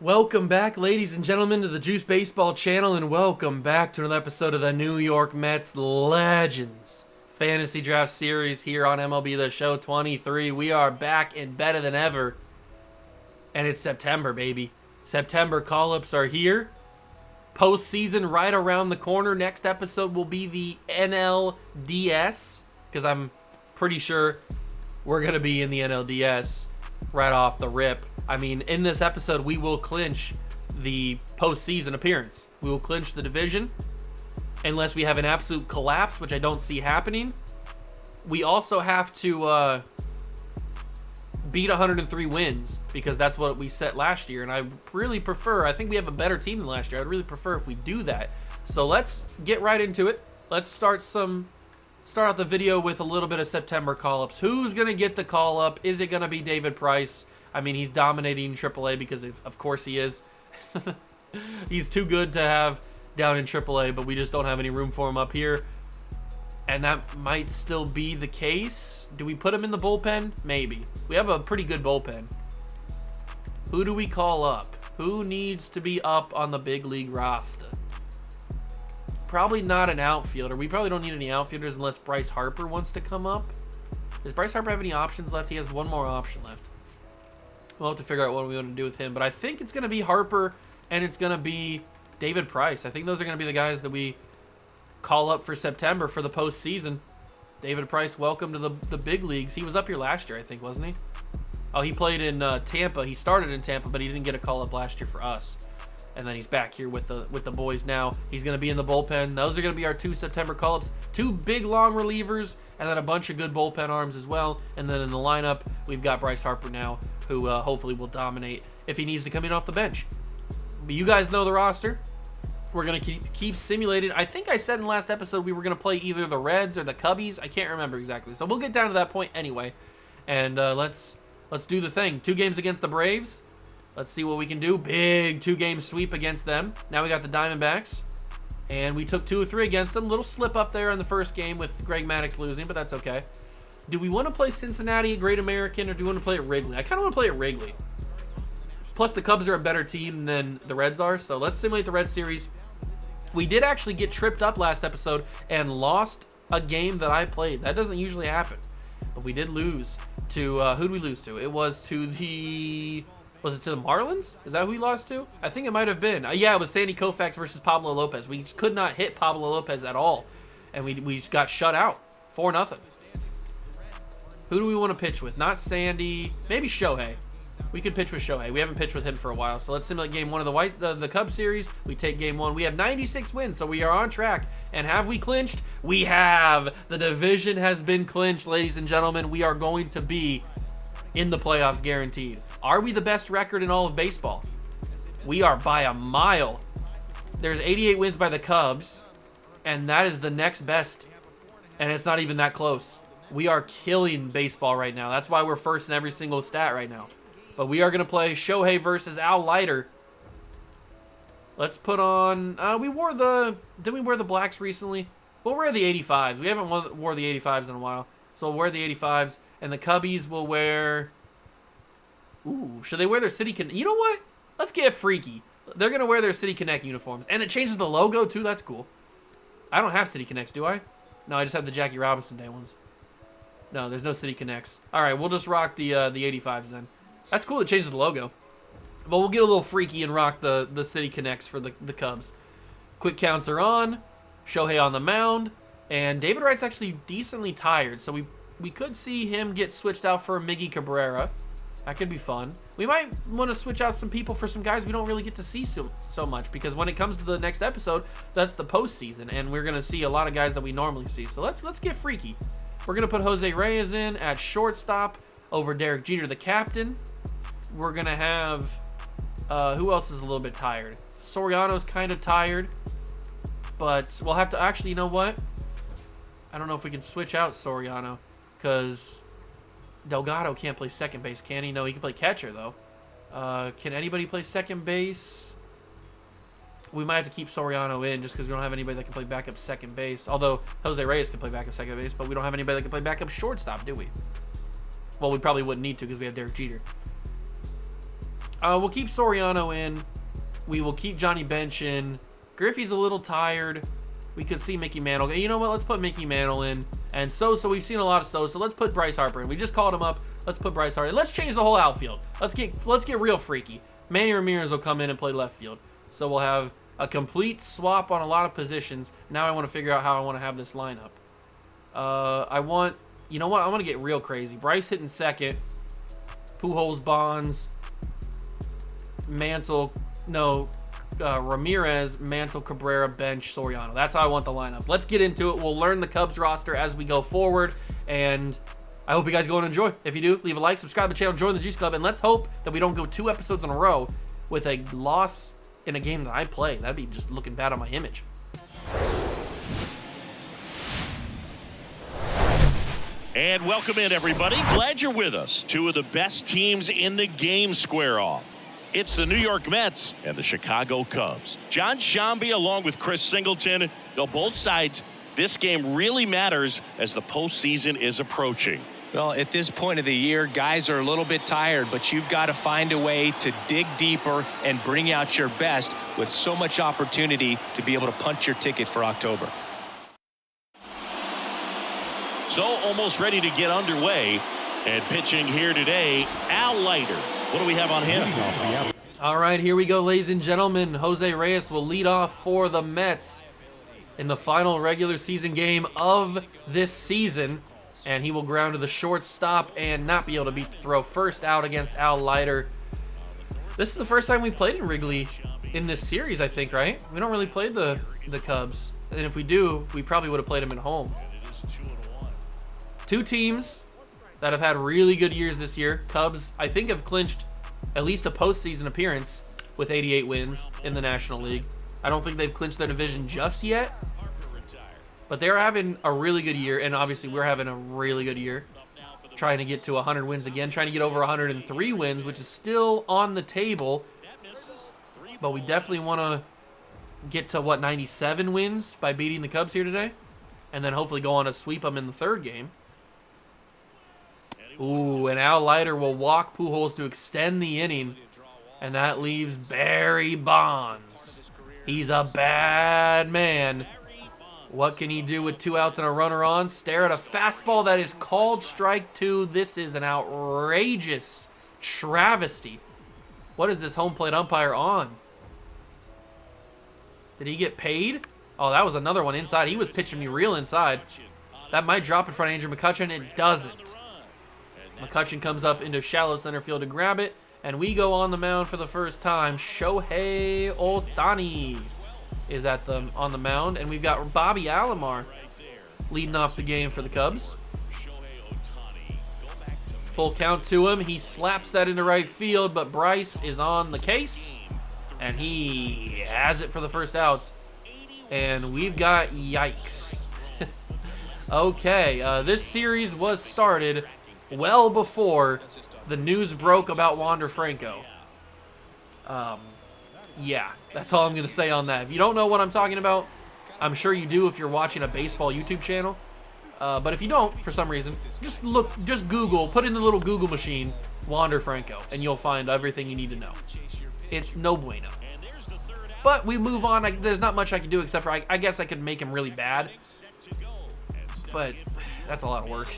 Welcome back, ladies and gentlemen, to the Juice Baseball channel, and welcome back to another episode of the New York Mets Legends Fantasy Draft Series here on MLB The Show 23. We are back and better than ever, and it's September, baby. September call-ups are here. Postseason right around the corner. Next episode will be the NLDS, because I'm pretty sure we're going to be in the NLDS right off the rip. I mean, in this episode, we will clinch the postseason appearance. We will clinch the division, unless we have an absolute collapse, which I don't see happening. We also have to beat 103 wins, because that's what we set last year, and I really prefer, I think we have a better team than last year. I'd really prefer if we do that. So let's get right into it. Let's start out the video with a little bit of September call-ups. Who's going to get the call-up? Is it going to be David Price? I mean, he's dominating AAA because of course he is. He's too good to have down in AAA, but we just don't have any room for him up here. And that might still be the case. Do we put him in the bullpen? Maybe. We have a pretty good bullpen. Who do we call up? Who needs to be up on the big league roster? Probably not an outfielder. We probably don't need any outfielders unless Bryce Harper wants to come up. Does Bryce Harper have any options left? He has one more option left. We'll have to figure out what we want to do with him. But I think it's going to be Harper and it's going to be David Price. I think those are going to be the guys that we call up for September for the postseason. David Price, welcome to the big leagues. He was up here last year, I think, wasn't he? Oh, he played in Tampa. He started in Tampa, but he didn't get a call up last year for us. And then he's back here with the boys now. He's going to be in the bullpen. Those are going to be our two September call-ups. Two big, long relievers, and then a bunch of good bullpen arms as well. And then in the lineup, we've got Bryce Harper now, who hopefully will dominate if he needs to come in off the bench. But you guys know the roster. We're going to keep simulating. I think I said in the last episode we were going to play either the Reds or the Cubbies. I can't remember exactly. So we'll get down to that point anyway. And let's do the thing. 2 games against the Braves. Let's see what we can do. Big 2-game sweep against them. Now we got the Diamondbacks. And we took 2 or 3 against them. Little slip up there in the first game with Greg Maddux losing, but that's okay. Do we want to play Cincinnati at Great American, or do we want to play at Wrigley? I kind of want to play at Wrigley. Plus, the Cubs are a better team than the Reds are, so let's simulate the Red Series. We did actually get tripped up last episode and lost a game that I played. That doesn't usually happen. But we did lose to, who did we lose to? It was to the... Was it to the Marlins? Is that who we lost to? I think it might have been. Yeah, it was Sandy Koufax versus Pablo Lopez. We could not hit Pablo Lopez at all. And we got shut out. 4-0. Who do we want to pitch with? Not Sandy. Maybe Shohei. We could pitch with Shohei. We haven't pitched with him for a while. So let's simulate game 1 of the Cubs series. We take game 1. We have 96 wins, so we are on track. And have we clinched? We have. The division has been clinched, ladies and gentlemen. We are going to be in the playoffs guaranteed. Are we the best record in all of baseball? We are by a mile. There's 88 wins by the Cubs, and that is the next best, and it's not even that close. We are killing baseball right now. That's why we're first in every single stat right now. But we are going to play Shohei versus Al Leiter. Let's put on... didn't we wear the blacks recently? We'll wear the 85s. We haven't wore the 85s in a while. So we'll wear the 85s. And the Cubbies will wear... Ooh, should they wear their City Connect? You know what? Let's get freaky. They're going to wear their City Connect uniforms. And it changes the logo, too. That's cool. I don't have City Connects, do I? No, I just have the Jackie Robinson Day ones. No, there's no City Connects. All right, we'll just rock the 85s then. That's cool. It changes the logo. But we'll get a little freaky and rock the City Connects for the Cubs. Quick counts are on. Shohei on the mound. And David Wright's actually decently tired, so we could see him get switched out for Miggy Cabrera. That could be fun. We might want to switch out some people for some guys we don't really get to see so much, because when it comes to the next episode, that's the postseason, and we're going to see a lot of guys that we normally see. So let's get freaky. We're going to put Jose Reyes in at shortstop over Derek Jeter, the captain. We're going to have... who else is a little bit tired? Soriano's kind of tired, but we'll have to... Actually, you know what? I don't know if we can switch out Soriano, because Delgado can't play second base, can he? No, he can play catcher, though. Can anybody play second base? We might have to keep Soriano in just because we don't have anybody that can play backup second base. Although Jose Reyes can play backup second base, but we don't have anybody that can play backup shortstop, do we? Well, we probably wouldn't need to because we have Derek Jeter. We'll keep Soriano in. We will keep Johnny Bench in. Griffey's a little tired. We could see Mickey Mantle. You know what? Let's put Mickey Mantle in. And Sosa, we've seen a lot of Sosa. Let's put Bryce Harper in. We just called him up. Let's put Bryce Harper in. Let's change the whole outfield. Let's get real freaky. Manny Ramirez will come in and play left field. So we'll have a complete swap on a lot of positions. Now I want to figure out how I want to have this lineup. You know what? I want to get real crazy. Bryce hitting second. Pujols, Bonds, Mantle, Ramirez, Mantle, Cabrera, Bench, Soriano. That's how I want the lineup. Let's get into it. We'll learn the Cubs roster as we go forward, and I hope you guys go and enjoy. If you do, leave a like, subscribe to the channel, join the Juice Club, and let's hope that we don't go 2 episodes in a row with a loss in a game that I play. That'd be just looking bad on my image. And welcome in, everybody. Glad you're with us. 2 of the best teams in the game square off. It's the New York Mets and the Chicago Cubs. John Sciambi along with Chris Singleton. Though both sides, this game really matters as the postseason is approaching. Well, at this point of the year, guys are a little bit tired, but you've got to find a way to dig deeper and bring out your best with so much opportunity to be able to punch your ticket for October. So almost ready to get underway, and pitching here today, Al Leiter. What do we have on him? All right, here we go, ladies and gentlemen. Jose Reyes will lead off for the Mets in the final regular season game of this season, and he will ground to the shortstop and not be able to throw first out against Al Leiter. This is the first time we played in Wrigley in this series, I think, right? We don't really play the Cubs, and if we do, we probably would have played them at home. 2 teams that have had really good years this year. Cubs, I think, have clinched at least a postseason appearance with 88 wins in the National League. I don't think they've clinched their division just yet, but they're having a really good year, and obviously we're having a really good year. Trying to get to 100 wins again, trying to get over 103 wins, which is still on the table, but we definitely want to get to, 97 wins by beating the Cubs here today, and then hopefully go on to sweep them in the 3rd game. Ooh, and Al Leiter will walk Pujols to extend the inning, and that leaves Barry Bonds. He's a bad man. What can he do with 2 outs and a runner on? Stare at a fastball that is called strike 2. This is an outrageous travesty. What is this home plate umpire on? Did he get paid? Oh, that was another one inside. He was pitching me real inside. That might drop in front of Andrew McCutchen. It doesn't. McCutchen comes up into shallow center field to grab it, and we go on the mound for the first time. Shohei Ohtani is on the mound, and we've got Bobby Alomar leading off the game for the Cubs. Full count to him. He slaps that into right field, but Bryce is on the case, and he has it for the first out. And we've got yikes. Okay, this series was started well before the news broke about Wander Franco. Yeah, that's all I'm going to say on that. If you don't know what I'm talking about, I'm sure you do if you're watching a baseball YouTube channel. But if you don't, for some reason, just Google, put in the little Google machine, Wander Franco, and you'll find everything you need to know. It's no bueno. But we move on. There's not much I can do except for, I guess I could make him really bad. But that's a lot of work.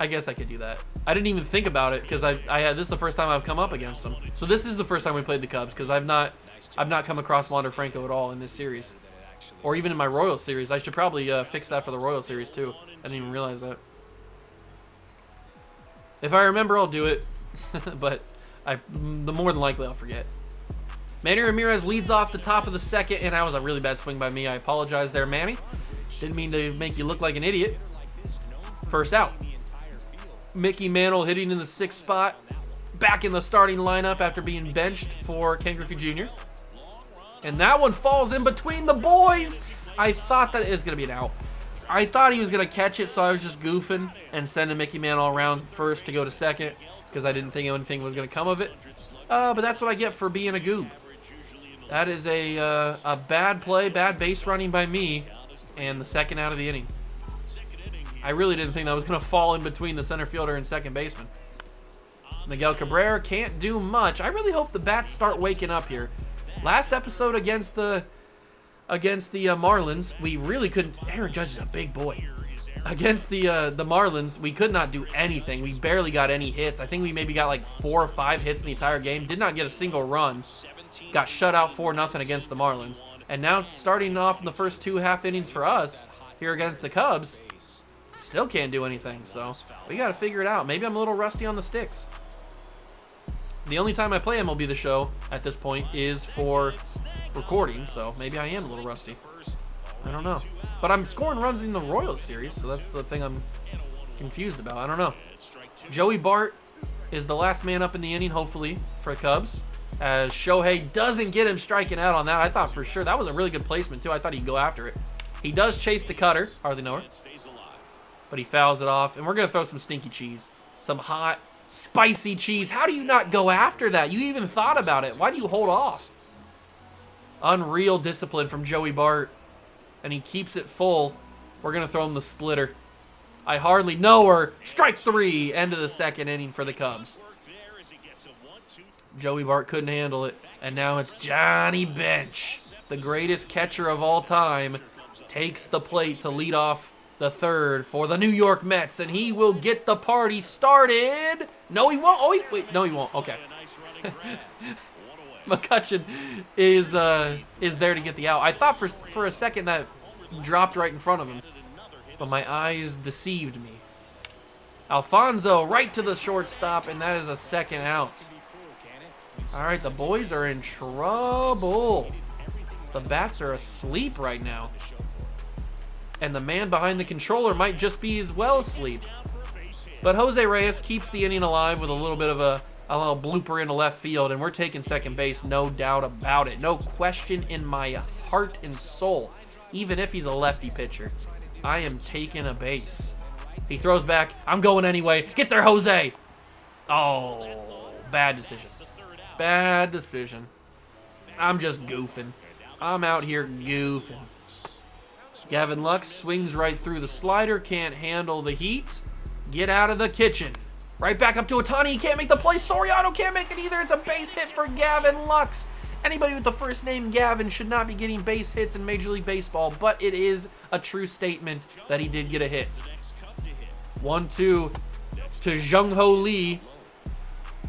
I guess I could do that. I didn't even think about it because this is the first time I've come up against him. So this is the first time we played the Cubs because I've not come across Wander Franco at all in this series, or even in my Royals series. I should probably fix that for the Royals series too. I didn't even realize that. If I remember, I'll do it, but the more than likely I'll forget. Manny Ramirez leads off the top of the 2nd, and that was a really bad swing by me. I apologize there, Manny. Didn't mean to make you look like an idiot. First out. Mickey Mantle hitting in the 6th spot. Back in the starting lineup after being benched for Ken Griffey Jr. And that one falls in between the boys. I thought that it was going to be an out. I thought he was going to catch it, so I was just goofing and sending Mickey Mantle around first to go to 2nd because I didn't think anything was going to come of it. But that's what I get for being a goob. That is a bad play, bad base running by me, and the 2nd out of the inning. I really didn't think that was going to fall in between the center fielder and second baseman. Miguel Cabrera can't do much. I really hope the bats start waking up here. Last episode against the Marlins, we really couldn't. Aaron Judge is a big boy. Against the Marlins, we could not do anything. We barely got any hits. I think we maybe got like 4 or 5 hits in the entire game. Did not get a single run. Got shut out 4-0 against the Marlins. And now starting off in the first 2 half innings for us here against the Cubs, still can't do anything. So we got to figure it out. Maybe I'm a little rusty on the sticks. The only time I play MLB The Show at this point is for recording, so maybe I am a little rusty. I don't know. But I'm scoring runs in the Royals series, so that's the thing I'm confused about. I don't know. Joey Bart is the last man up in the inning, hopefully, for the Cubs, as Shohei doesn't get him striking out on that. I thought for sure that was a really good placement, too. I thought he'd go after it. He does chase the cutter, hardly know it, but he fouls it off, and we're going to throw some stinky cheese. Some hot, spicy cheese. How do you not go after that? You even thought about it. Why do you hold off? Unreal discipline from Joey Bart. And he keeps it full. We're going to throw him the splitter. I hardly know her. Strike 3. End of the second inning for the Cubs. Joey Bart couldn't handle it. And now it's Johnny Bench, the greatest catcher of all time, takes the plate to lead off the third for the New York Mets. And he will get the party started. No, he won't. Oh, wait. No, he won't. Okay. McCutchen is there to get the out. I thought for a second that dropped right in front of him, but my eyes deceived me. Alfonso right to the shortstop, and that is a second out. All right, the boys are in trouble. The bats are asleep right now, and the man behind the controller might just be as well asleep. But Jose Reyes keeps the inning alive with a little bit of a little blooper into left field, and we're taking second base, no doubt about it. No question in my heart and soul. Even if he's a lefty pitcher, I am taking a base. He throws back. I'm going anyway. Get there, Jose. Oh, bad decision. Bad decision. I'm just goofing. I'm out here goofing. Gavin Lux swings right through the slider. Can't handle the heat. Get out of the kitchen. Right back up to Ohtani. He can't make the play. Soriano can't make it either. It's a base hit for Gavin Lux. Anybody with the first name Gavin should not be getting base hits in Major League Baseball, but it is a true statement that he did get a hit. 1-2 to Jung-Ho Lee.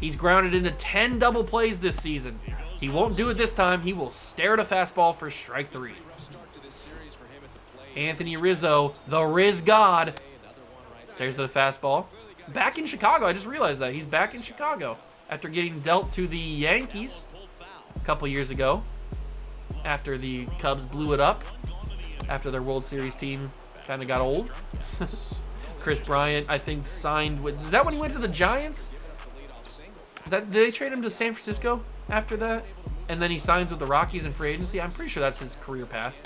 He's grounded into 10 double plays this season. He won't do it this time. He will stare at a fastball for strike 3. Anthony Rizzo, the Riz God, stares at a fastball. Back in Chicago. I just realized that. He's back in Chicago after getting dealt to the Yankees a couple years ago after the Cubs blew it up, after their World Series team kind of got old. Chris Bryant, I think, signed with... Is that when he went to the Giants? Did they trade him to San Francisco after that? And then he signs with the Rockies in free agency? I'm pretty sure that's his career path.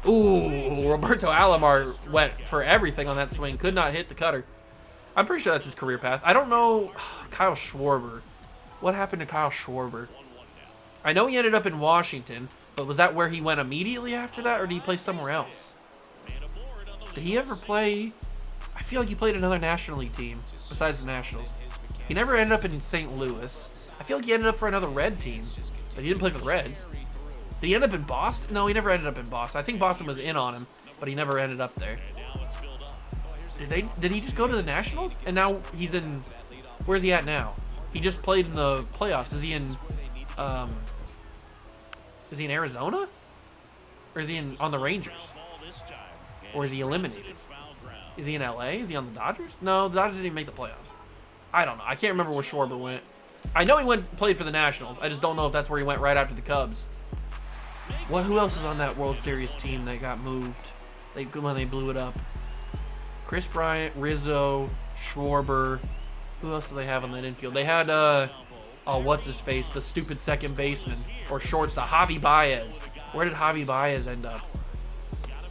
Ooh, Roberto Alomar went for everything on that swing. Could not hit the cutter. I'm pretty sure that's his career path. I don't know. Kyle Schwarber. What happened to Kyle Schwarber? I know he ended up in Washington, but was that where he went immediately after that, or did he play somewhere else? Did he ever play... I feel like he played another National League team besides the Nationals. He never ended up in St. Louis. I feel like he ended up for another Red team, but he didn't play for the Reds. Did he end up in Boston? No, he never ended up in Boston. I think Boston was in on him, but he never ended up there. Did he just go to the Nationals? And now he's in... Where's he at now? He just played in the playoffs. Is he in Arizona? Or is he on the Rangers? Or is he eliminated? Is he in LA? Is he on the Dodgers? No, the Dodgers didn't even make the playoffs. I don't know. I can't remember where Schwarber went. I know he played for the Nationals. I just don't know if that's where he went right after the Cubs. Who else was on that World Series team that got moved when they blew it up? Chris Bryant, Rizzo, Schwarber. Who else do they have on that infield? They had, what's his face? The stupid second baseman or shortstop, Javi Baez. Where did Javi Baez end up?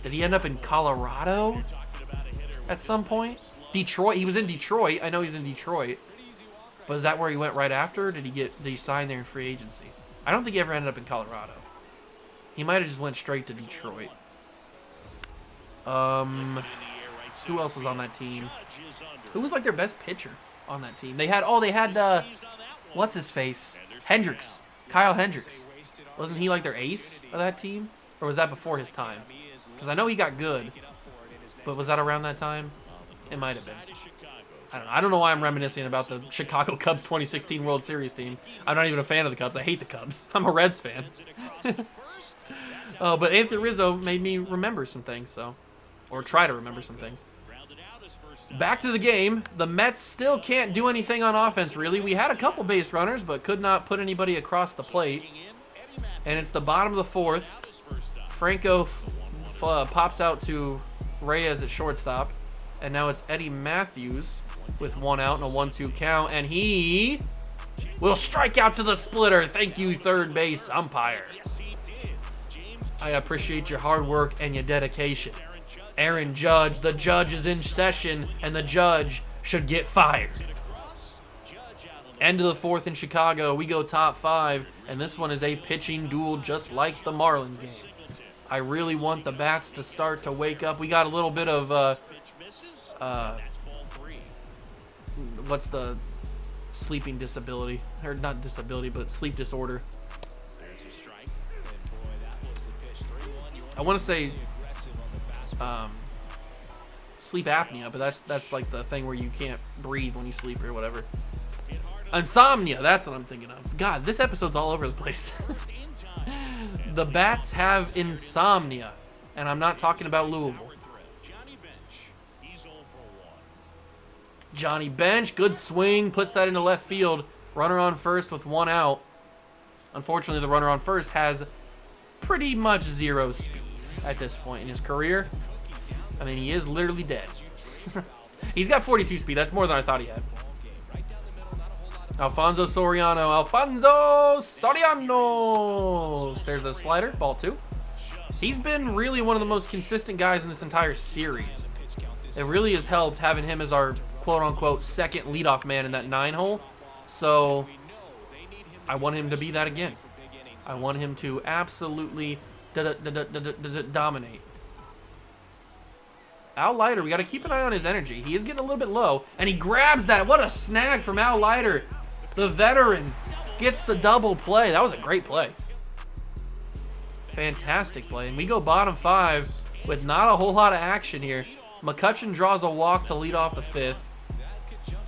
Did he end up in Colorado at some point? Detroit. He was in Detroit. I know he's in Detroit. But is that where he went right after? Or did he sign there in free agency? I don't think he ever ended up in Colorado. He might have just went straight to Detroit. Who else was on that team? Who was like their best pitcher on that team. They had what's his face? Hendricks. Kyle Hendricks. Wasn't he like their ace of that team? Or was that before his time? Because I know he got good. But was that around that time? It might have been. I don't know why I'm reminiscing about the Chicago Cubs 2016 World Series team. I'm not even a fan of the Cubs. I hate the Cubs. I'm a Reds fan. But Anthony Rizzo made me remember some things, or try to remember some things. Back to the game. The Mets still can't do anything on offense, really. We had a couple base runners, but could not put anybody across the plate. And it's the bottom of the fourth. Franco pops out to Reyes at shortstop. And now it's Eddie Matthews with 1 out and a 1-2 count. And he will strike out to the splitter. Thank you, third base umpire. I appreciate your hard work and your dedication. Aaron Judge, the judge is in session, and the judge should get fired. End of the fourth in Chicago. We go top 5, and this one is a pitching duel just like the Marlins game. I really want the bats to start to wake up. We got a little bit of, what's the sleeping disability? Or not disability, but sleep disorder. I want to say sleep apnea, but that's like the thing where you can't breathe when you sleep or whatever. Insomnia, that's what I'm thinking of. God, this episode's all over the place. The bats have insomnia, and I'm not talking about Louisville. Johnny Bench, good swing, puts that into left field. Runner on first with 1 out. Unfortunately, the runner on first has pretty much 0 speed at this point in his career. I mean, he is literally dead. He's got 42 speed. That's more than I thought he had. Alfonso Soriano. There's a slider. Ball 2. He's been really one of the most consistent guys in this entire series. It really has helped having him as our quote-unquote second leadoff man in that 9-hole. So I want him to be that again. I want him to absolutely dominate. Al Leiter, we got to keep an eye on his energy. He is getting a little bit low, and he grabs that. What a snag from Al Leiter. The veteran gets the double play. That was a great play. Fantastic play. And we go bottom 5 with not a whole lot of action here. McCutchen draws a walk to lead off the 5th.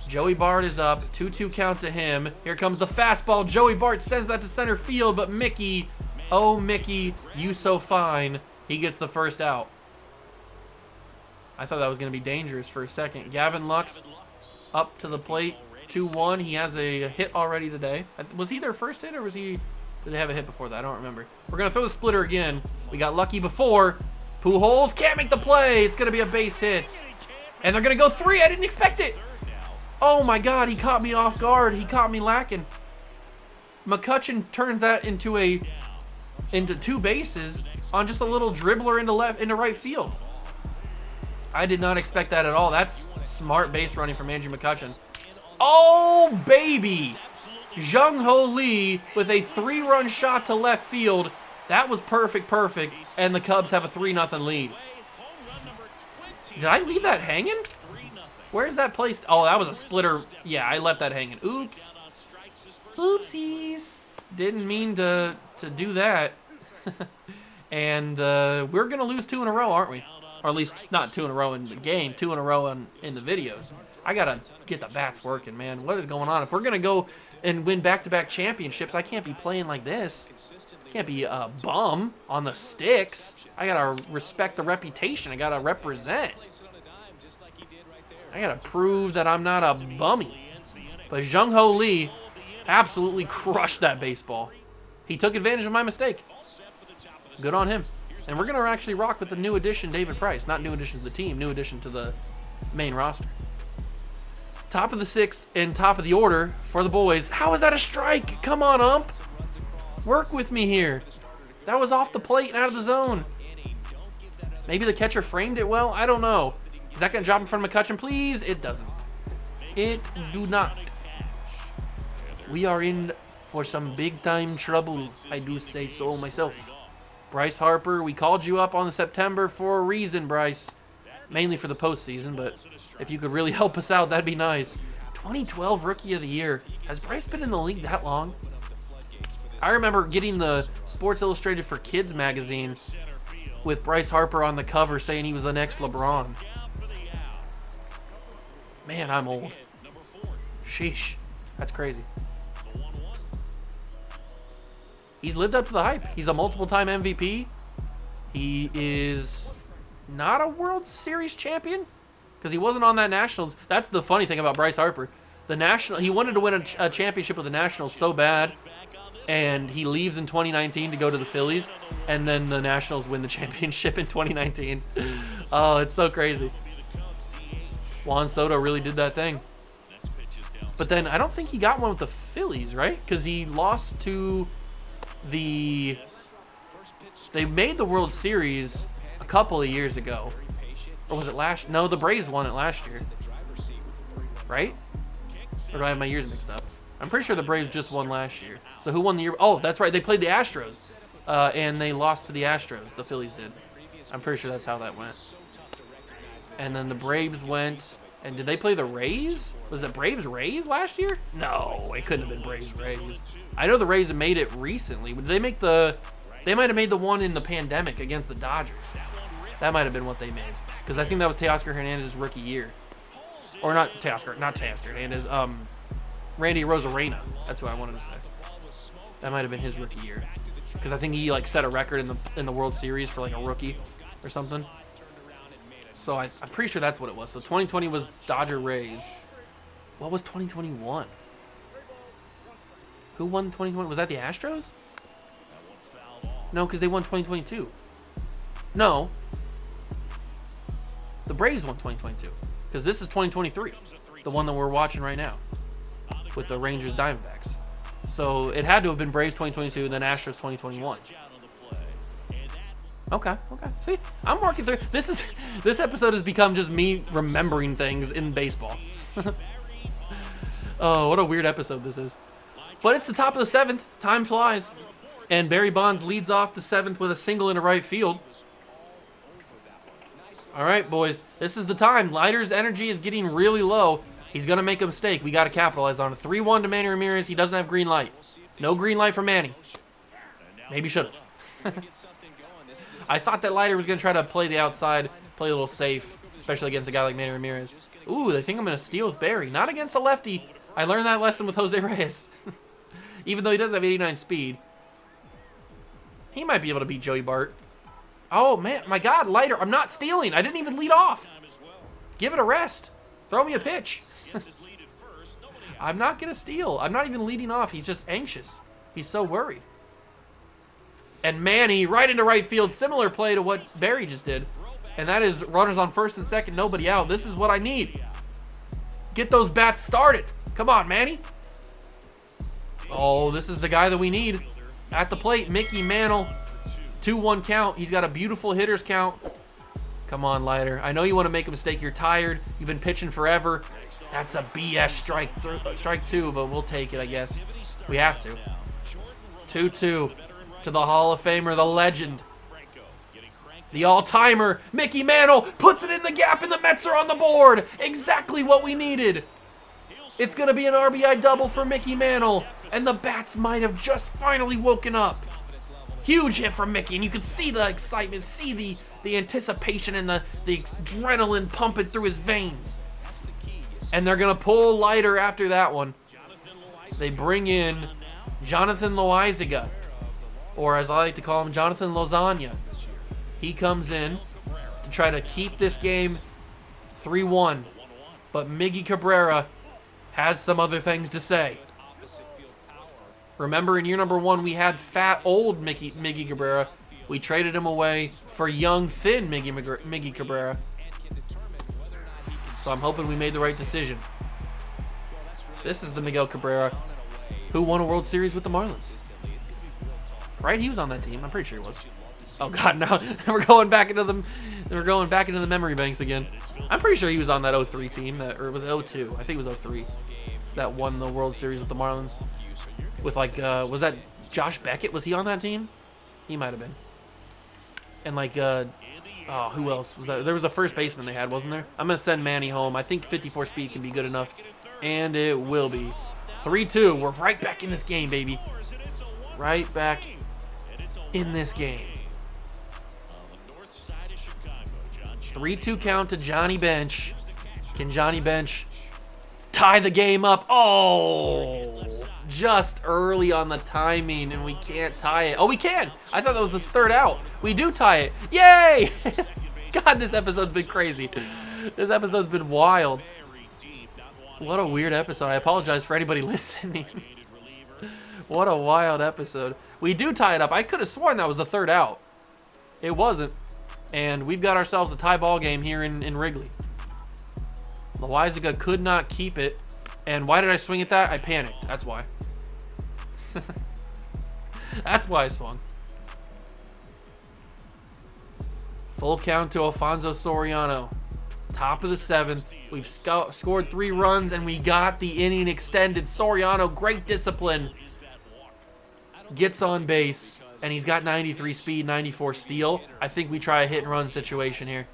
Joey Bart is up. 2-2 count to him. Here comes the fastball. Joey Bart sends that to center field, but Mickey, oh Mickey, you so fine. He gets the first out. I thought that was going to be dangerous for a second. Gavin Lux up to the plate. 2-1. He has a hit already today. Was he their first hit, or did they have a hit before that? I don't remember. We're going to throw the splitter again. We got lucky before. Pujols can't make the play. It's going to be a base hit. And they're going to go 3. I didn't expect it. Oh my God, he caught me off guard. He caught me lacking. McCutchen turns that into 2 bases on just a little dribbler into right field. I did not expect that at all. That's smart base running from Andrew McCutchen. Oh, baby. Jung Ho Lee with a 3-run shot to left field. That was perfect. And the Cubs have a 3-0 lead. Did I leave that hanging? Where's that placed? Oh, that was a splitter. Yeah, I left that hanging. Oops. Oopsies. Didn't mean to do that. And we're going to lose 2 in a row, aren't we? Or at least not 2 in a row in the game, 2 in a row in the videos. I got to get the bats working, man. What is going on? If we're going to go and win back-to-back championships, I can't be playing like this. Can't be a bum on the sticks. I got to respect the reputation. I got to represent. I got to prove that I'm not a bummy. But Jung Ho Lee absolutely crushed that baseball. He took advantage of my mistake. Good on him. And we're going to actually rock with the new addition, David Price. Not new addition to the team, new addition to the main roster. Top of the 6th and top of the order for the boys. How is that a strike? Come on, ump. Work with me here. That was off the plate and out of the zone. Maybe the catcher framed it well. I don't know. Is that going to drop in front of McCutchen, please? It doesn't. It do not. We are in for some big-time trouble. I do say so myself. Bryce Harper, we called you up on September for a reason, Bryce. Mainly for the postseason, but if you could really help us out, that'd be nice. 2012 Rookie of the Year. Has Bryce been in the league that long? I remember getting the Sports Illustrated for Kids magazine with Bryce Harper on the cover saying he was the next LeBron. Man, I'm old. Sheesh. That's crazy. He's lived up to the hype. He's a multiple-time MVP. He is not a World Series champion because he wasn't on that Nationals. That's the funny thing about Bryce Harper. He wanted to win a championship with the Nationals so bad, and he leaves in 2019 to go to the Phillies, and then the Nationals win the championship in 2019. Oh, it's so crazy. Juan Soto really did that thing. But then I don't think he got one with the Phillies, right? Because he lost to the... They made the World Series a couple of years ago. Or was it last? No, the Braves won it last year. Right? Or do I have my years mixed up? I'm pretty sure the Braves just won last year. So who won the year? Oh, that's right. They played the Astros. And they lost to the Astros. The Phillies did. I'm pretty sure that's how that went. And then the Braves went... And did they play the Rays? Was it Braves-Rays last year? No, it couldn't have been Braves-Rays. I know the Rays have made it recently. Did they make the... They might have made the one in the pandemic against the Dodgers. That might have been what they made. Because I think that was Teoscar Hernandez's rookie year. Or not Teoscar Hernandez. Randy Rosarena. That's who I wanted to say. That might have been his rookie year. Because I think he like set a record in the World Series for like a rookie or something. So I'm pretty sure that's what it was. So 2020 was Dodger Rays. What was 2021? Who won 2020? Was that the Astros? No, because they won 2022. No. The Braves won 2022. Because this is 2023. The one that we're watching right now. With the Rangers Diamondbacks. So it had to have been Braves 2022 and then Astros 2021. Okay. See, I'm working through. This episode has become just me remembering things in baseball. Oh, what a weird episode this is. But it's the top of the 7th. Time flies. And Barry Bonds leads off the 7th with a single into right field. All right, boys. This is the time. Leiter's energy is getting really low. He's going to make a mistake. We got to capitalize on it. 3-1 to Manny Ramirez. He doesn't have green light. No green light for Manny. Maybe should have. I thought that Leiter was going to try to play the outside, play a little safe, especially against a guy like Manny Ramirez. Ooh, they think I'm going to steal with Barry. Not against a lefty. I learned that lesson with Jose Reyes. Even though he does have 89 speed. He might be able to beat Joey Bart. Oh, man. My God, Leiter. I'm not stealing. I didn't even lead off. Give it a rest. Throw me a pitch. I'm not going to steal. I'm not even leading off. He's just anxious. He's so worried. And Manny right into right field. Similar play to what Barry just did. And that is runners on first and second, nobody out. This is what I need. Get those bats started. Come on, Manny. Oh, this is the guy that we need. At the plate, Mickey Mantle. 2-1 count. He's got a beautiful hitter's count. Come on, Leiter. I know you want to make a mistake. You're tired. You've been pitching forever. That's a BS strike 2, but we'll take it, I guess. We have to. 2-2 to the Hall of Famer, the legend, the all-timer, Mickey Mantle, puts it in the gap, and the Mets are on the board. Exactly what we needed. It's going to be an RBI double for Mickey Mantle, and the bats might have just finally woken up. Huge hit from Mickey, and you can see the excitement, see the anticipation and the adrenaline pumping through his veins. And they're going to pull Leiter after that one. They bring in Jonathan Loaizaga, or as I like to call him, Jonathan Lasagna. He comes in to try to keep this game 3-1, but Miggy Cabrera has some other things to say. Remember, in year number 1, we had fat, old Miggy Cabrera. We traded him away for young, thin Miggy Cabrera. So I'm hoping we made the right decision. This is the Miguel Cabrera who won a World Series with the Marlins. Right? He was on that team. I'm pretty sure he was. Oh God, now we're going back into the memory banks again. I'm pretty sure he was on that 03 team, or was it 02? I think it was 03 that won the World Series with the Marlins. With like, was that Josh Beckett? Was he on that team? He might have been. And like, oh, who else was that? There was a first baseman they had, wasn't there? I'm gonna send Manny home. I think 54 speed can be good enough. And it will be. 3-2. We're right back in this game, baby. Right back in this game. 3-2 count to Johnny Bench. Can Johnny Bench tie the game up? Oh, just early on the timing, and we can't tie it. Oh, we can. I thought that was the third out. We do tie it. Yay! God, this episode's been crazy. This episode's been wild. What a weird episode. I apologize for anybody listening. What a wild episode. We do tie it up. I could have sworn that was the third out. It wasn't. And we've got ourselves a tie ball game here in Wrigley. Loizaga could not keep it. And why did I swing at that? I panicked. That's why. That's why I swung. Full count to Alfonso Soriano. Top of the 7th. We've scored 3 runs, and we got the inning extended. Soriano, great discipline. Gets on base, and he's got 93 speed, 94 steal. I think we try a hit-and-run situation here.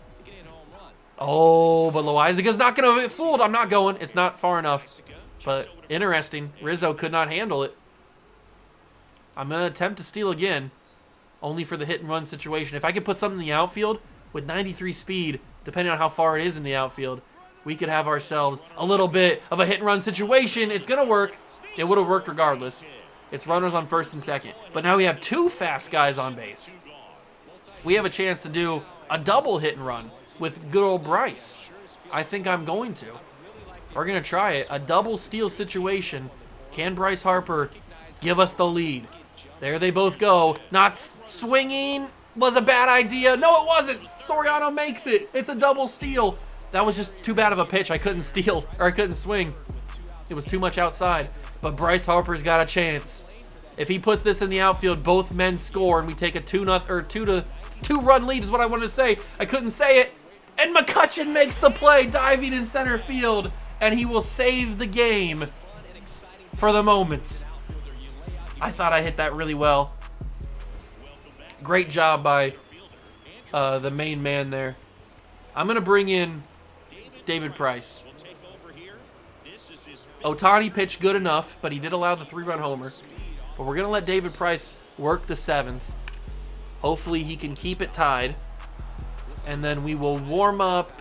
Oh, but Loizaga's not going to get fooled. I'm not going. It's not far enough. But interesting. Rizzo could not handle it. I'm going to attempt to steal again, only for the hit-and-run situation. If I could put something in the outfield with 93 speed, depending on how far it is in the outfield, we could have ourselves a little bit of a hit-and-run situation. It's going to work. It would have worked regardless. It's runners on first and second. But now we have 2 fast guys on base. We have a chance to do a double hit-and-run with good old Bryce. I think I'm going to. We're going to try it. A double steal situation. Can Bryce Harper give us the lead? There they both go. Not swinging was a bad idea. No, it wasn't. Soriano makes it. It's a double steal. That was just too bad of a pitch. I couldn't steal, or I couldn't swing. It was too much outside. But Bryce Harper's got a chance. If he puts this in the outfield, both men score, and we take a 2-run lead is what I wanted to say. I couldn't say it. And McCutchen makes the play, diving in center field, and he will save the game for the moment. I thought I hit that really well. Great job by the main man there. I'm going to bring in David Price. Ohtani pitched good enough, but he did allow the 3-run homer. But we're going to let David Price work the 7th. Hopefully he can keep it tied. And then we will warm up.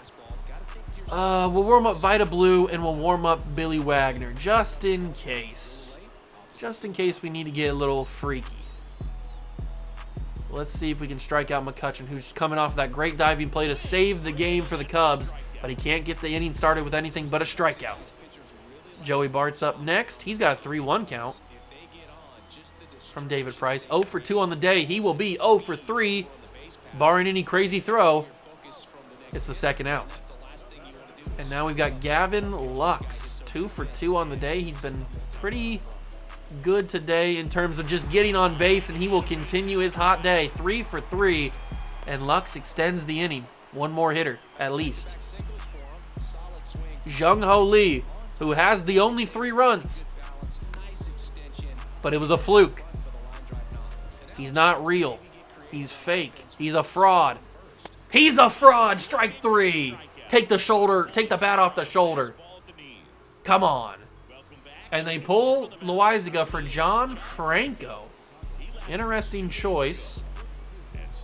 We'll warm up Vita Blue, and we'll warm up Billy Wagner, just in case. Just in case we need to get a little freaky. Let's see if we can strike out McCutchen, who's coming off that great diving play to save the game for the Cubs, but he can't get the inning started with anything but a strikeout. Joey Bart's up next. He's got a 3-1 count from David Price. 0 for 2 on the day. He will be 0 for 3, barring any crazy throw. It's the second out. And now we've got Gavin Lux. 2 for 2 on the day. He's been pretty good today in terms of just getting on base, and he will continue his hot day. 3 for 3, and Lux extends the inning. One more hitter, at least. Jung-Ho Lee, who has the only 3 runs. But it was a fluke. He's not real. He's fake. He's a fraud. He's a fraud. Strike 3. Take the bat off the shoulder. Come on. And they pull Loizaga for John Franco. Interesting choice.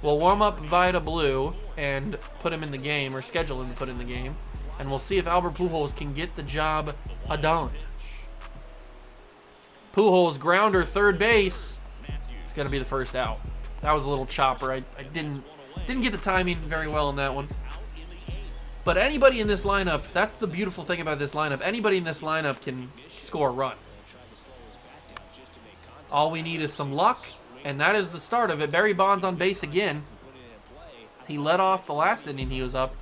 We'll warm up Vita Blue and put him in the game, or schedule him to put in the game. And we'll see if Albert Pujols can get the job done. Pujols grounder third base. It's going to be the first out. That was a little chopper. I didn't get the timing very well in that one. But anybody in this lineup, that's the beautiful thing about this lineup. Anybody in this lineup can score a run. All we need is some luck, and that is the start of it. Barry Bonds on base again. He led off the last inning he was up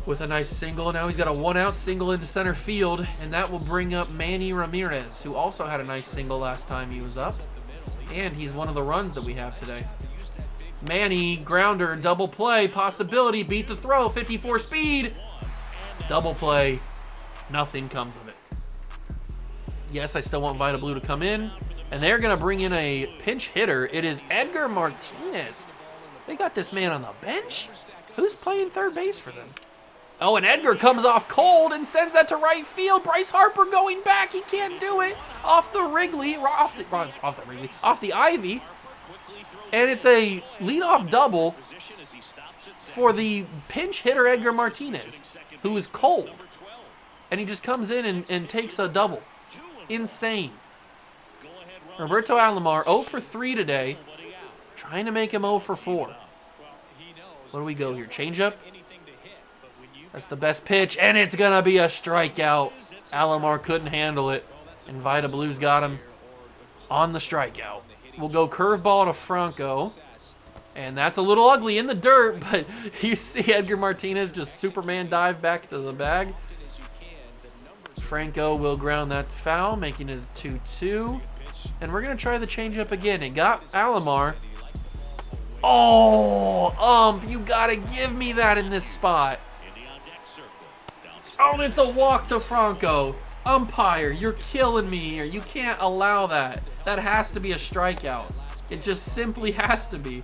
with a nice single. Now he's got a 1-out single into center field, and that will bring up Manny Ramirez, who also had a nice single last time he was up. And he's one of the runs that we have today. Manny, grounder, double play, possibility, beat the throw, 54 speed. Double play, nothing comes of it. Yes, I still want Vita Blue to come in. And they're going to bring in a pinch hitter. It is Edgar Martinez. They got this man on the bench? Who's playing third base for them? Oh, and Edgar comes off cold and sends that to right field. Bryce Harper going back. He can't do it. Off the Ivy. And it's a leadoff double for the pinch hitter Edgar Martinez, who is cold. And he just comes in and takes a double. Insane. Roberto Alomar, 0 for 3 today. Trying to make him 0 for 4. What do we go here? Changeup? That's the best pitch, and it's going to be a strikeout. Alomar couldn't handle it, and Vida Blues got him on the strikeout. We'll go curveball to Franco, and that's a little ugly in the dirt, but you see Edgar Martinez just Superman dive back to the bag. Franco will ground that foul, making it a 2-2. And we're going to try the changeup again. It got Alomar. Oh, you got to give me that in this spot. Oh, and it's a walk to Franco. Umpire, you're killing me here. You can't allow that. That has to be a strikeout. It just simply has to be.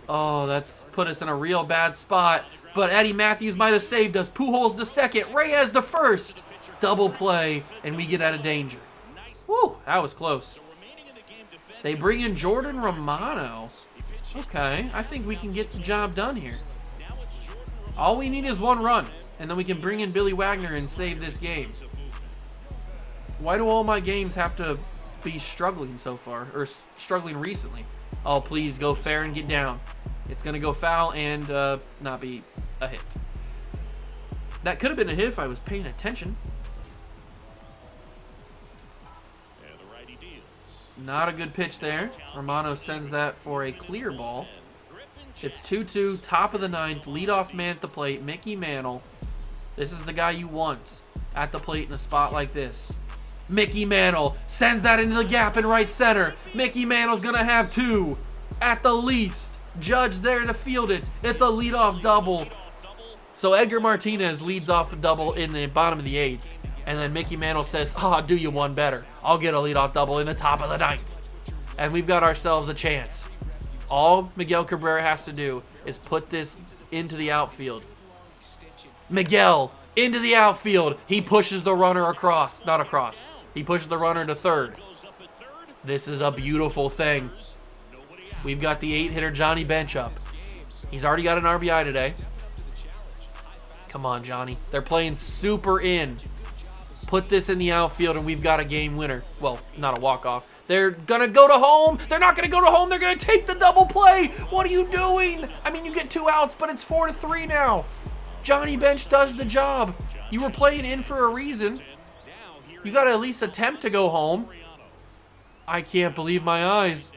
Oh, that's put us in a real bad spot. But Eddie Matthews might have saved us. Pujols to second. Reyes to first. Double play, and we get out of danger. Woo, that was close. They bring in Jordan Romano. Okay, I think we can get the job done here. All we need is 1 run, and then we can bring in Billy Wagner and save this game. Why do all my games have to be struggling so far, or struggling recently? Oh, please go fair and get down. It's going to go foul and not be a hit. That could have been a hit if I was paying attention. Not a good pitch there. Romano sends that for a clear ball. It's 2-2, top of the 9th, leadoff man at the plate, Mickey Mantle. This is the guy you want at the plate in a spot like this. Mickey Mantle sends that into the gap in right center. Mickey Mantle's gonna have 2 at the least. Judge there to field it. It's a leadoff double. So Edgar Martinez leads off a double in the bottom of the 8th. And then Mickey Mantle says, I'll do you one better. I'll get a leadoff double in the top of the 9th. And we've got ourselves a chance. All Miguel Cabrera has to do is put this into the outfield. Miguel into the outfield. He pushes the runner across. Not across. He pushes the runner to third. This is a beautiful thing. We've got the 8-hitter Johnny Bench up. He's already got an RBI today. Come on, Johnny. They're playing super in. Put this in the outfield, and we've got a game winner. Well, not a walk-off. They're going to go to home. They're not going to go to home. They're going to take the double play. What are you doing? I mean, you get 2 outs, but it's 4-3 now. Johnny Bench does the job. You were playing in for a reason. You got to at least attempt to go home. I can't believe my eyes.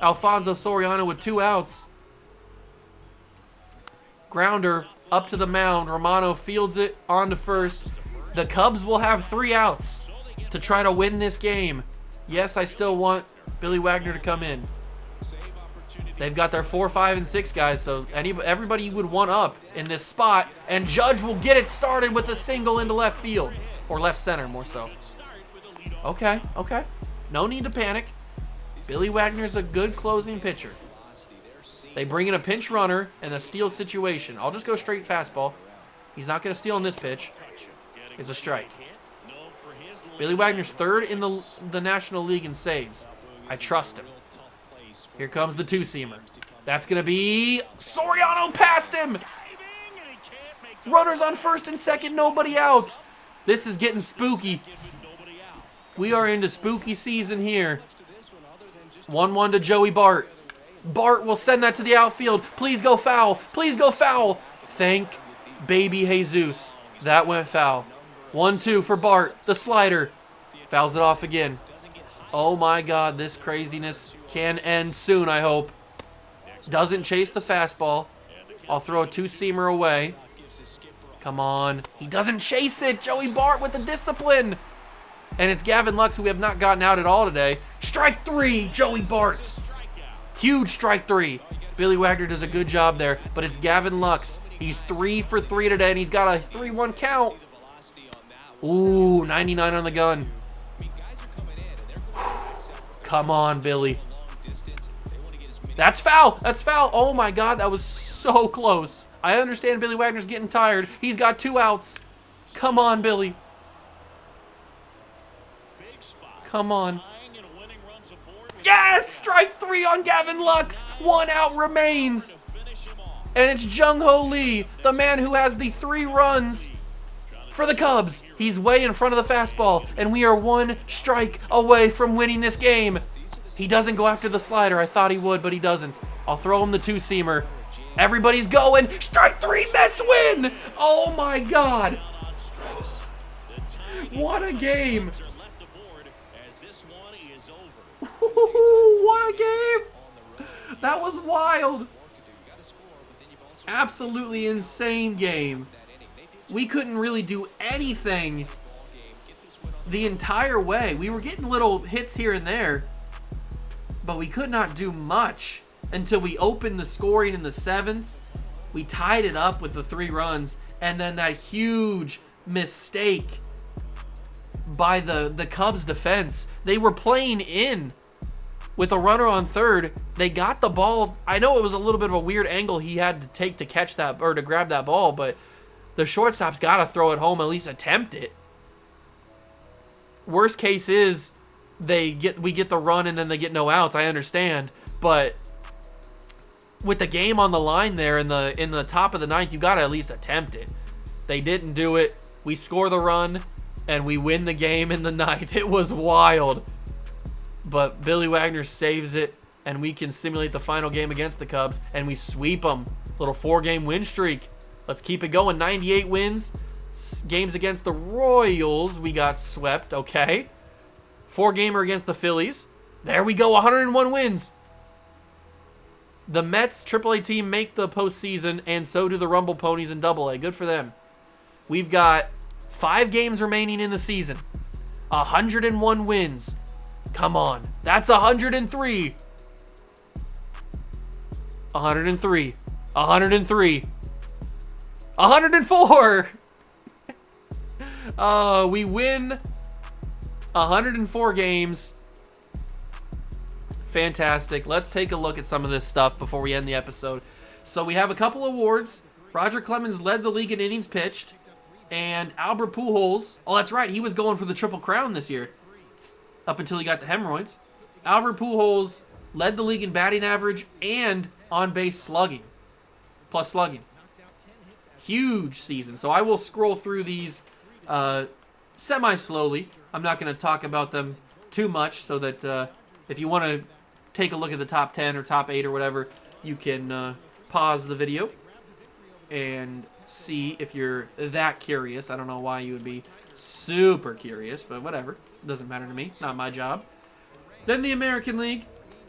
Alfonso Soriano with 2 outs. Grounder up to the mound. Romano fields it on to first. The Cubs will have 3 outs to try to win this game. Yes, I still want Billy Wagner to come in. They've got their 4, 5, and 6 guys, so everybody you would want up in this spot, and Judge will get it started with a single into left field, or left center more so. Okay. No need to panic. Billy Wagner's a good closing pitcher. They bring in a pinch runner and a steal situation. I'll just go straight fastball. He's not going to steal in this pitch. It's a strike. Billy Wagner's 3rd in the National League in saves. I trust him. Here comes the 2-seamer. That's going to be Soriano past him. Runners on first and second, nobody out. This is getting spooky. We are into spooky season here. 1-1 to Joey Bart. Bart will send that to the outfield. Please go foul. Please go foul. Thank baby Jesus. That went foul. 1-2 for Bart. The slider. Fouls it off again. Oh my God, this craziness can end soon, I hope. Doesn't chase the fastball. I'll throw a 2-seamer away. Come on. He doesn't chase it. Joey Bart with the discipline. And it's Gavin Lux, who we have not gotten out at all today. Strike 3, Joey Bart. Huge strike 3. Billy Wagner does a good job there, but it's Gavin Lux. He's 3 for 3 today, and he's got a 3-1 count. Ooh, 99 on the gun. Come on, Billy. That's foul. That's foul. Oh, my God. That was so close. I understand Billy Wagner's getting tired. He's got 2 outs. Come on, Billy. Come on. Yes! Strike 3 on Gavin Lux. 1 out remains. And it's Jung-Ho Lee, the man who has the 3 runs for the Cubs. He's way in front of the fastball, and we are 1 strike away from winning this game. He doesn't go after the slider. I thought he would, but he doesn't. I'll throw him the 2-seamer. Everybody's going. Strike 3, Mets win! Oh my God. What a game. What a game. That was wild. Absolutely insane game. We couldn't really do anything the entire way. We were getting little hits here and there, but we could not do much until we opened the scoring in the 7th. We tied it up with the 3 runs, and then that huge mistake by the Cubs defense. They were playing in with a runner on third. They got the ball. I know it was a little bit of a weird angle he had to take to catch that or to grab that ball, but the shortstop's got to throw it home, at least attempt it. Worst case is we get the run and then they get no outs. I understand, but with the game on the line there in the top of the 9th, you got to at least attempt it. They didn't do it. We score the run and we win the game in the 9th. It was wild. But Billy Wagner saves it, and we can simulate the final game against the Cubs, and we sweep them. Little 4-game win streak. Let's keep it going. 98 wins. Games against the Royals, we got swept. Okay. 4-gamer against the Phillies. There we go. 101 wins. The Mets AAA team make the postseason, and so do the Rumble Ponies in AA. Good for them. We've got 5 games remaining in the season. 101 wins. Come on. That's 103. 103. 103. 104. We win 104 games. Fantastic. Let's take a look at some of this stuff before we end the episode. So we have a couple awards. Roger Clemens led the league in innings pitched. And Albert Pujols, oh, that's right, he was going for the Triple Crown this year, up until he got the hemorrhoids. Albert Pujols led the league in batting average and on-base slugging, plus slugging. Huge season. So I will scroll through these semi-slowly. I'm not going to talk about them too much, so that if you want to take a look at the top 10 or top 8 or whatever, you can pause the video and see if you're that curious. I don't know why you would be super curious, but whatever. It doesn't matter to me. Not my job. Then the American League.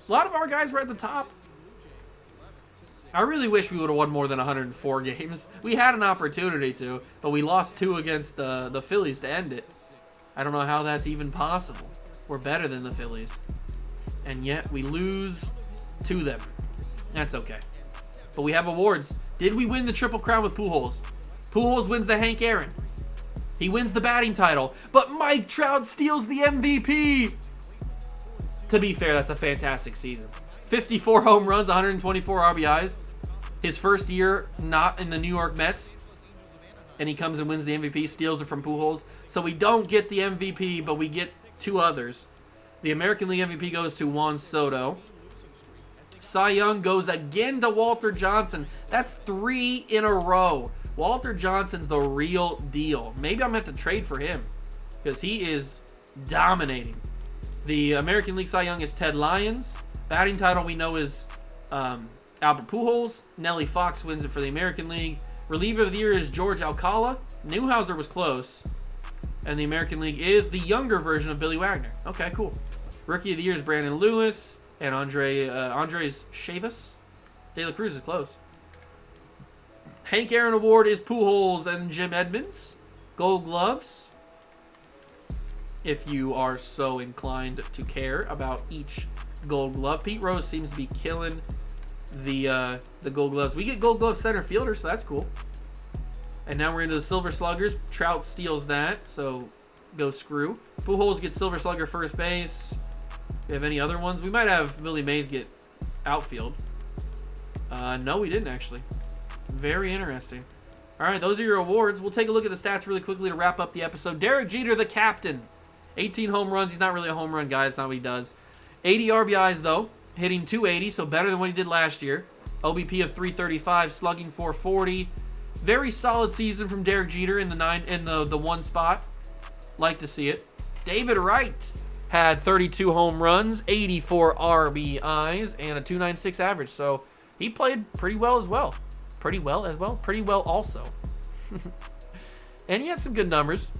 A lot of our guys were at the top. I really wish we would have won more than 104 games. We had an opportunity to, but we lost 2 against the Phillies to end it. I don't know how that's even possible. We're better than the Phillies, and yet we lose to them. That's okay. But we have awards. Did we win the Triple Crown with Pujols? Pujols wins the Hank Aaron. He wins the batting title. But Mike Trout steals the MVP. To be fair, that's a fantastic season. 54 home runs, 124 RBIs. His first year not in the New York Mets. And he comes and wins the MVP, steals it from Pujols. So we don't get the MVP, but we get 2 others. The American League MVP goes to Juan Soto. Cy Young goes again to Walter Johnson. That's 3 in a row. Walter Johnson's the real deal. Maybe I'm going to have to trade for him because he is dominating. The American League Cy Young is Ted Lyons. Batting title we know is Albert Pujols. Nellie Fox wins it for the American League. Reliever of the year is George Alcala. Newhouser was close. And the American League is the younger version of Billy Wagner. Okay, cool. Rookie of the year is Brandon Lewis. And Andres Chavis. De La Cruz is close. Hank Aaron Award is Pujols and Jim Edmonds. Gold Gloves, if you are so inclined to care about each Gold Glove. Pete Rose seems to be killing the Gold Gloves. We get Gold Glove center fielder, so that's cool. And now we're into the Silver Sluggers. Trout steals that, so go screw. Pujols gets Silver Slugger first base. We have any other ones? We might have Willie Mays get outfield. No, we didn't actually. Very interesting. All right, those are your awards. We'll take a look at the stats really quickly to wrap up the episode. Derek Jeter, the captain. 18 home runs. He's not really a home run guy. That's not what he does. 80 RBIs, though. Hitting 280, so better than what he did last year. OBP of 335, slugging 440. Very solid season from Derek Jeter in the one spot. Like to see it. David Wright had 32 home runs, 84 RBIs, and a 296 average. So he played pretty well as well. Pretty well also. And he had some good numbers.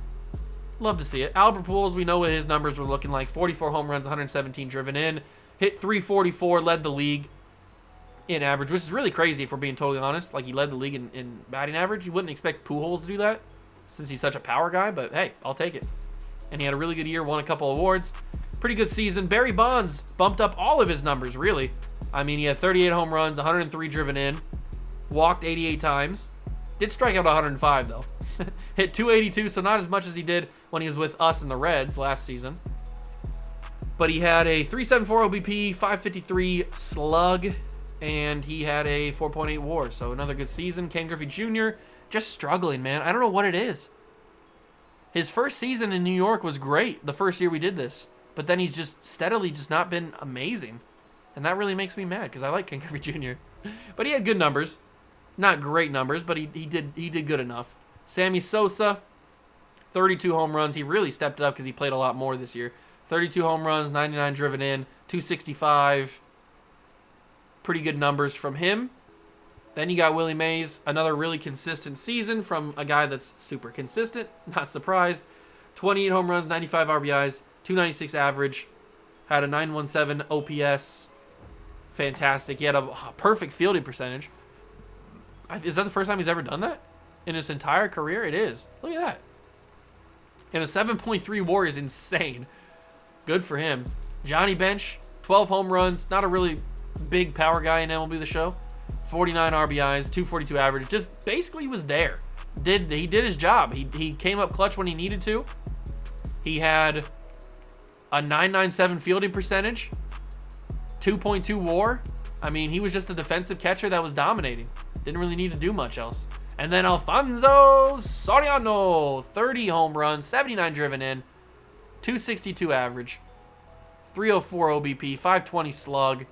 Love to see it. Albert Pujols, we know what his numbers were looking like. 44 home runs, 117 driven in. Hit 344, led the league in average, which is really crazy if we're being totally honest. Like, he led the league in batting average. You wouldn't expect Pujols to do that since he's such a power guy, but hey, I'll take it. And he had a really good year, won a couple awards. Pretty good season. Barry Bonds bumped up all of his numbers, really. I mean, he had 38 home runs, 103 driven in. Walked 88 times. Did strike out 105, though. Hit 282, so not as much as he did when he was with us in the Reds last season. But he had a 374 OBP, 553 slug, and he had a 4.8 WAR. So another good season. Ken Griffey Jr. just struggling, man. I don't know what it is. His first season in New York was great, the first year we did this. But then he's just steadily just not been amazing. And that really makes me mad because I like Ken Griffey Jr. But he had good numbers. Not great numbers, but he did good enough. Sammy Sosa, 32 home runs. He really stepped it up because he played a lot more this year. 32 home runs, 99 driven in, 265. Pretty good numbers from him. Then you got Willie Mays, another really consistent season from a guy that's super consistent. Not surprised. 28 home runs, 95 RBIs, 296 average. Had a 917 OPS. Fantastic. He had a perfect fielding percentage. Is that the first time he's ever done that? In his entire career? It is. Look at that. And a 7.3 WAR is insane. Good for him. Johnny Bench, 12 home runs. Not a really big power guy in MLB The Show. 49 RBIs, 242 average. Just basically was there. He did his job. He came up clutch when he needed to. He had a 997 fielding percentage. 2.2 WAR. I mean, he was just a defensive catcher that was dominating. Didn't really need to do much else. And then Alfonso Soriano, 30 home runs, 79 driven in, 262 average, 304 OBP, 520 slug,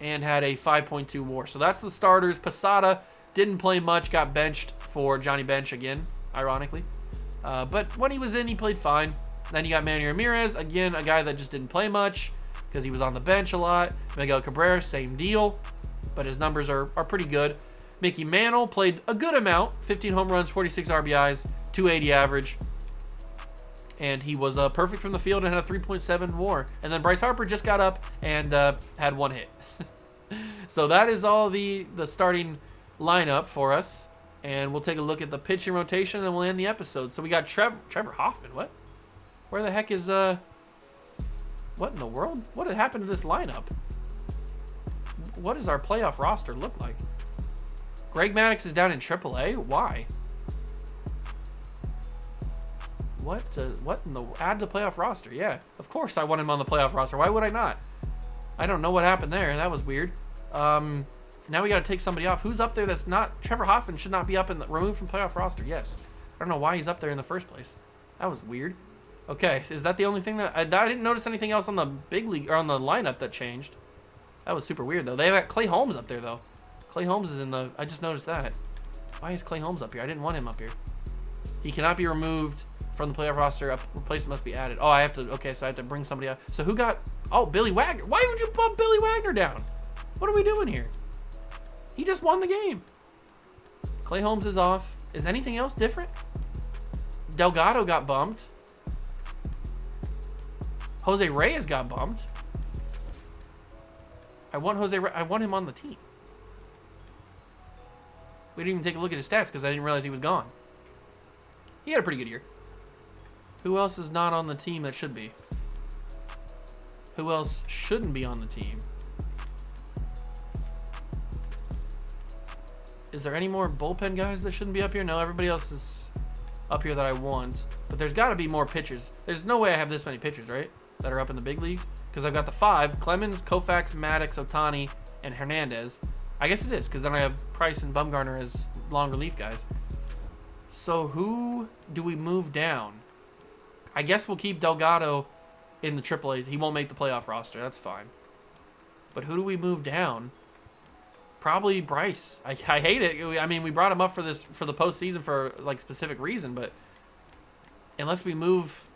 and had a 5.2 WAR. So that's the starters. Posada didn't play much, got benched for Johnny Bench again, ironically. But when he was in, he played fine. Then you got Manny Ramirez, again, a guy that just didn't play much because he was on the bench a lot. Miguel Cabrera, same deal, but his numbers are pretty good. Mickey Mantle played a good amount, 15 home runs, 46 RBIs, 280 average. And he was perfect from the field and had a 3.7 WAR. And then Bryce Harper just got up and had one hit. So that is all the starting lineup for us. And we'll take a look at the pitching rotation and then we'll end the episode. So we got Trevor Hoffman. What? Where the heck is... What in the world? What had happened to this lineup? What does our playoff roster look like? Greg Maddux is down in AAA? Why? What in the... Add to playoff roster. Yeah, of course I want him on the playoff roster. Why would I not? I don't know what happened there. That was weird. Now we got to take somebody off. Who's up there that's not... Trevor Hoffman should not be up removed from playoff roster. Yes. I don't know why he's up there in the first place. That was weird. Okay, is that the only thing that... I didn't notice anything else on the big league... Or on the lineup that changed. That was super weird, though. They've got Clay Holmes up there, though. Clay Holmes is in the... I just noticed that. Why is Clay Holmes up here? I didn't want him up here. He cannot be removed from the playoff roster. A replacement must be added. Oh, I have to... Okay, so I have to bring somebody up. So who got... Oh, Billy Wagner. Why would you bump Billy Wagner down? What are we doing here? He just won the game. Clay Holmes is off. Is anything else different? Delgado got bumped. Jose Reyes got bumped. I want him on the team. We didn't even take a look at his stats because I didn't realize he was gone. He had a pretty good year. Who else is not on the team that should be? Who else shouldn't be on the team? Is there any more bullpen guys that shouldn't be up here? No, everybody else is up here that I want. But there's got to be more pitchers. There's no way I have this many pitchers, right? That are up in the big leagues. Because I've got the 5. Clemens, Koufax, Maddox, Ohtani, and Hernandez. I guess it is, because then I have Price and Bumgarner as long relief guys. So who do we move down? I guess we'll keep Delgado in the AAA. He won't make the playoff roster. That's fine. But who do we move down? Probably Bryce. I hate it. I mean, we brought him up for the postseason for like specific reason, but unless we move,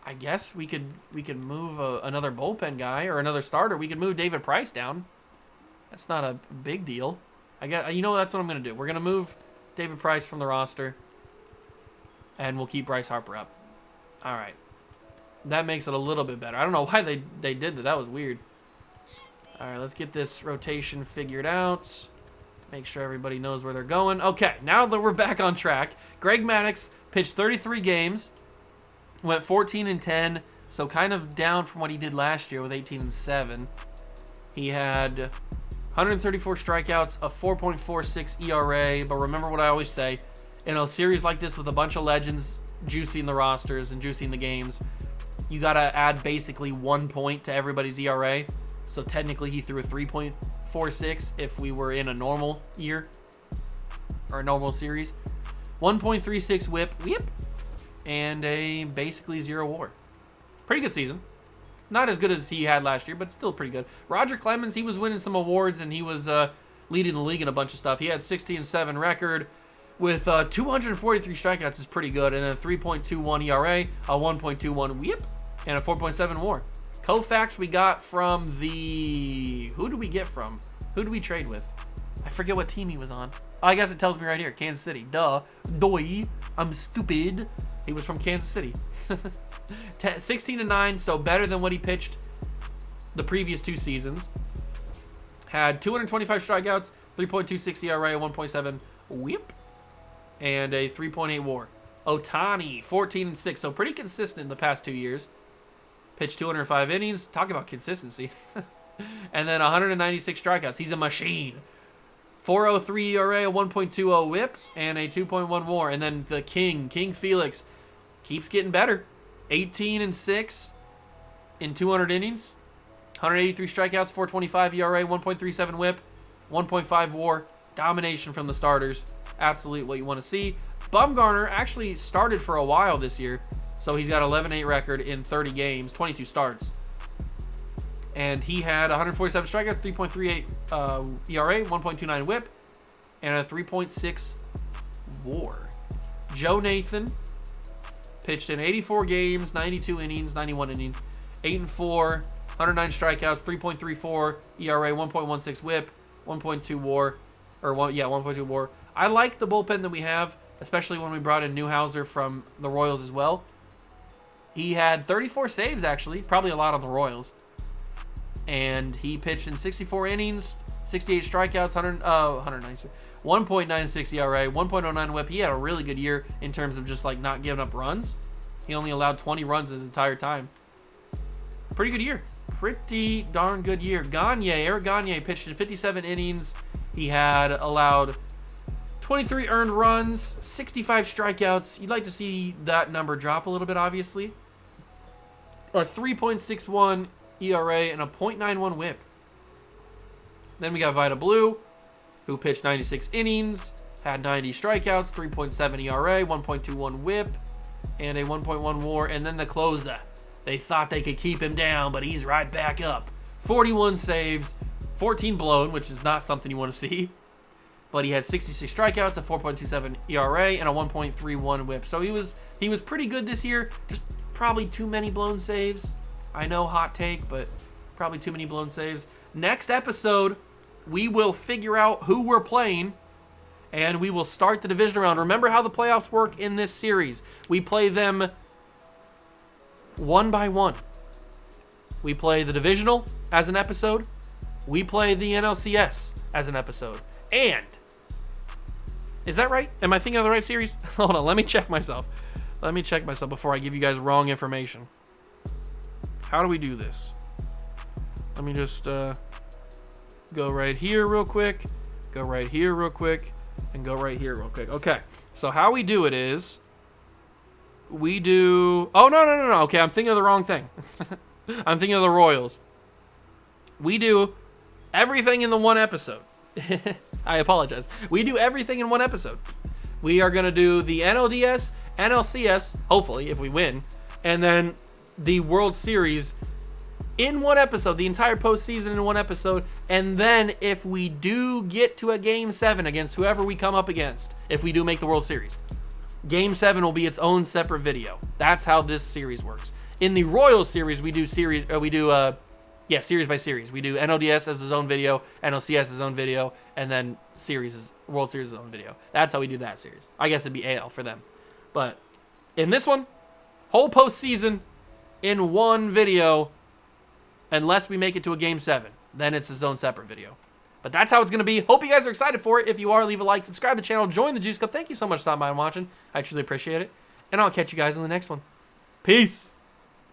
I guess we could move another bullpen guy or another starter. We could move David Price down. That's not a big deal. That's what I'm gonna do. We're gonna move David Price from the roster, and we'll keep Bryce Harper up. All right, that makes it a little bit better. I don't know why they did that. That was weird. All right, let's get this rotation figured out. Make sure everybody knows where they're going. Okay, now that we're back on track, Greg Maddux pitched 33 games, went 14-10, so kind of down from what he did last year with 18-7. He had 134 strikeouts, a 4.46 ERA, but remember what I always say, in a series like this with a bunch of legends juicing the rosters and juicing the games, you got to add basically 1 point to everybody's ERA. So technically he threw a 3.46 if we were in a normal year or a normal series. 1.36 whip, and a basically 0 WAR. Pretty good season. Not as good as he had last year, but still pretty good. Roger Clemens, he was winning some awards, and he was leading the league in a bunch of stuff. He had 16-7 record with 243 strikeouts is pretty good, and then a 3.21 ERA, a 1.21 whip, and a 4.7 WAR. Koufax we got from who do we get from? Who do we trade with? I forget what team he was on. Oh, I guess it tells me right here, Kansas City. Duh. Doi. I'm stupid. He was from Kansas City. 16-9, so better than what he pitched the previous 2 seasons. Had 225 strikeouts, 3.26 ERA, 1.7 whip, and a 3.8 WAR. Ohtani, 14-6, so pretty consistent in the past 2 years. Pitched 205 innings. Talk about consistency. And then 196 strikeouts. He's a machine. 4.03 ERA, a 1.20 whip, and a 2.1 WAR. And then the King Felix, keeps getting better. 18-6 in 200 innings. 183 strikeouts, 4.25 ERA, 1.37 whip, 1.5 WAR. Domination from the starters. Absolutely what you want to see. Bumgarner actually started for a while this year. So he's got 11-8 record in 30 games, 22 starts. And he had 147 strikeouts, 3.38 ERA, 1.29 whip, and a 3.6 WAR. Joe Nathan pitched in 84 games, 92 innings, 91 innings, 8-4, 109 strikeouts, 3.34 ERA, 1.16 whip, 1.2 WAR, 1.2 WAR. I like the bullpen that we have, especially when we brought in Newhouser from the Royals as well. He had 34 saves, actually, probably a lot on the Royals. And he pitched in 64 innings, 68 strikeouts, 1.96 ERA, 1.09 whip. He had a really good year in terms of just like not giving up runs. He only allowed 20 runs his entire time. Pretty good year. Pretty darn good year. Eric Gagne pitched in 57 innings. He had allowed 23 earned runs, 65 strikeouts. You'd like to see that number drop a little bit, obviously. A 3.61 ERA and a 0.91 whip. Then we got Vida Blue, who pitched 96 innings, had 90 strikeouts, 3.7 ERA, 1.21 whip, and a 1.1 WAR. And then the closer. They thought they could keep him down, but he's right back up. 41 saves, 14 blown, which is not something you want to see. But he had 66 strikeouts, a 4.27 ERA, and a 1.31 whip. So he was pretty good this year. Just probably too many blown saves. I know, hot take, but probably too many blown saves. Next episode, we will figure out who we're playing, and we will start the division round. Remember how the playoffs work in this series. We play them one by one. We play the divisional as an episode. We play the NLCS as an episode. And, is that right? Am I thinking of the right series? Hold on, let me check myself. Let me check myself before I give you guys wrong information. How do we do this? Let me just go right here real quick, go right here real quick, and go right here real quick. Okay, so how we do it is, we do... Oh, no. Okay, I'm thinking of the wrong thing. I'm thinking of the Royals. We do everything in the one episode. I apologize. We do everything in one episode. We are going to do the NLDS, NLCS, hopefully, if we win, and then the World Series in one episode, the entire postseason in one episode, and then if we do get to a Game 7 against whoever we come up against, if we do make the World Series, Game 7 will be its own separate video. That's how this series works. In the Royal Series, we do series by series. We do NLDS as its own video, NLCS as its own video, and then World Series' own video. That's how we do that series. I guess it'd be AL for them. But in this one, whole postseason in one video, unless we make it to a Game 7. Then it's its own separate video. But that's how it's going to be. Hope you guys are excited for it. If you are, leave a like, subscribe to the channel, join the Juice Cup. Thank you so much for stopping by and watching. I truly appreciate it. And I'll catch you guys in the next one. Peace.